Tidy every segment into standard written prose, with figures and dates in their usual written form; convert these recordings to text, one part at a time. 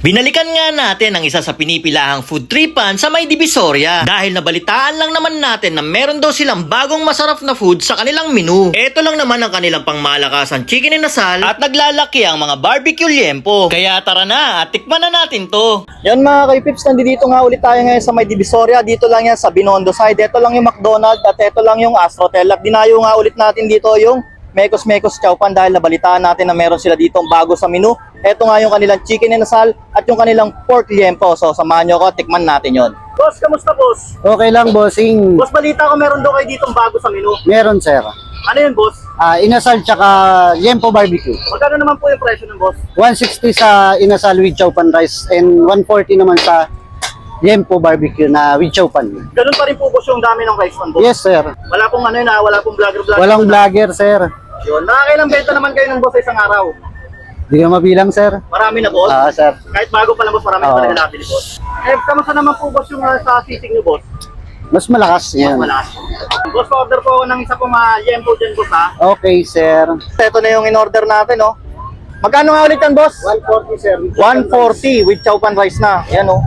Binalikan nga natin ang isa sa pinipilahang food tripan sa may Divisoria dahil nabalitaan lang naman natin na meron daw silang bagong masarap na food sa kanilang menu. Ito lang naman ang kanilang pangmalakasang chicken inasal at naglalaki ang mga barbecue liempo. Kaya tara na at tikman na natin to. Yan mga kaipips, nandito nga ulit tayo ngayon sa may Divisoria. Dito lang yan sa Binondo side. Ito lang yung McDonald's at ito lang yung Astrotel. At dinayo nga ulit natin dito yung Mekos Chowpan dahil nabalitaan natin na meron sila dito bago sa menu. Ito nga yung kanilang chicken inasal at yung kanilang pork liempo. So samahan nyo ko, tikman natin yon. Boss, kamusta boss? Okay lang, bossing. Boss, balita ko meron daw kayo dito bago sa menu. Meron, sir. Ano yun boss? Inasal tsaka liempo barbecue. Magkano naman po yung presyo ng boss? 160 sa inasal with chowpan rice and 140 naman sa liempo barbecue na with chowpan. Ganun pa rin po boss yung dami ng rice man boss? Yes, sir. Wala pong ano yun wala pong vlogger. Walang vlogger, sir. Yun, nakakailang benta naman kayo ng boss sa isang araw? Di ka mabilang, sir. Marami na boss? Sir. Kahit bago pa lang boss, marami na talaga nabili boss. Kamusta naman po boss yung sa sisig niyo boss? Mas malakas yan. Malakas. Boss, order po ako ng isa pong liempo dyan boss ha. Okay, sir. Ito na yung in-order natin oh. Magkano nga ulit yan boss? 140, sir. 140 with chowpan rice na. Yan oh.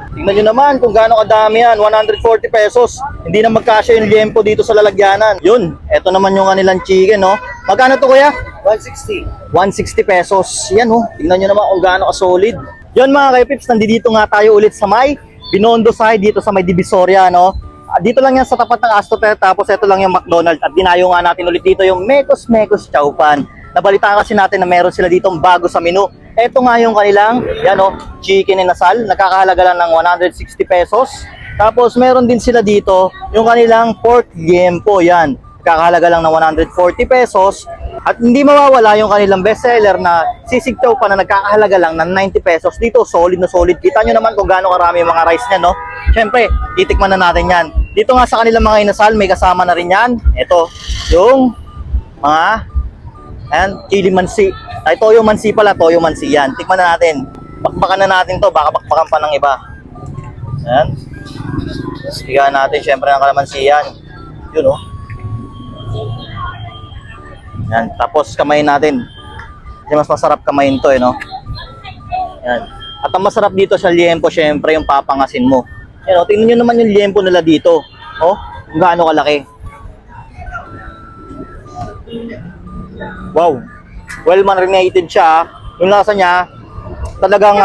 Tingnan nyo naman kung gaano kadami yan. 140 pesos. Hindi na magkasya yung liempo dito sa lalagyanan. Yun. Ito naman yung kanilang chicken oh. Magkano to kuya? 160. 160 pesos. Yan oh. Tingnan nyo naman kung gaano ka-solid. Yun mga kaipips, nandito nga tayo ulit sa may Binondo side dito sa may Divisoria no. Dito lang yan sa tapat ng Astrotel, tapos ito lang yung McDonald's at dinayo nga natin ulit dito yung Mekos Chowpan. Nabalitaan kasi natin na meron sila dito bago sa menu. Ito nga yung kanilang yan oh, chicken inasal, nakakahalaga lang ng 160 pesos. Tapos meron din sila dito yung kanilang pork liempo, yan. Kakahalaga lang ng 140 pesos. At hindi mawawala yung kanilang bestseller na sisig chowpan na nagkakahalaga lang ng 90 pesos. Dito, solid na solid. Kita nyo naman kung gaano karami yung mga rice niya, no? Siyempre, titikman na natin yan. Dito nga sa kanilang mga inasal, may kasama na rin yan. Ito, yung mga chili mansi. Ay, toyo mansi pala, toyo mansi yan. Tikman na natin. Bakbakan na natin to, baka bakbakan pa ng iba. Ayan. Sigahan natin, siyempre, ng kalamansi yan. Yun, oh. Yan, tapos kamayin natin. Kasi mas masarap kamayin to no. Yan. At ang masarap dito sa liempo, syempre yung papangasin mo. Yan, tingnan nyo naman yung liempo nila dito. Oh, kung gaano kalaki. Wow. Well marinated siya. Yung lasa niya, talagang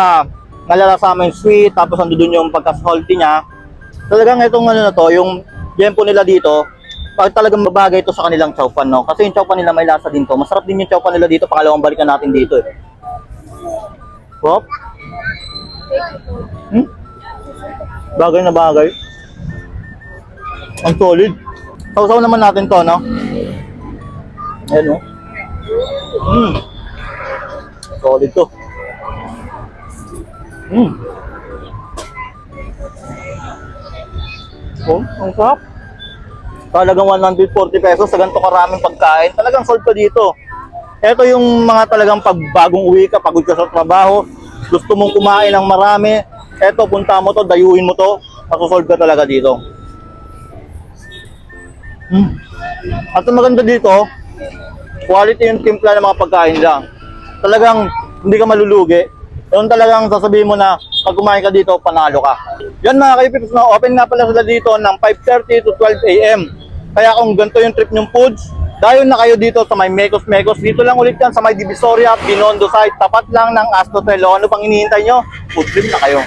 nalalasa yung sweet, tapos andun yung pagka-salty niya. Talagang itong ano na to, yung liempo nila dito, pag talagang babagay ito sa kanilang chowpan, no? Kasi yung chowpan nila may lasa din to. Masarap din yung chowpan nila dito. Pangalawang balikan natin dito eh. Wow. Bagay na bagay. Ang solid. Sausaw naman natin to, no? Ayan, no? Solid to. Oh, ang sarap. Talagang 140 pesos sa ganito karaming pagkain. Talagang sold ka dito. Ito yung mga talagang pagbagong uwi ka, pagod ka sa trabaho, gusto mong kumain ng marami, eto, punta mo to, dayuhin mo to, masusolve ka talaga dito. At ang maganda dito, quality yung timpla ng mga pagkain nila. Talagang hindi ka malulugi. Yung talagang sasabihin mo na pag kumain ka dito, panalo ka. Yan mga kaipips, no, open nga pala sila dito ng 5:30 to 12 AM. Kaya kung ganito yung trip nyong foods, dayon na kayo dito sa may Mekos. Dito lang ulit yan sa may Divisoria, Binondo side. Tapat lang ng Astrotel. Ano pang hinihintay nyo? Food trip na kayo.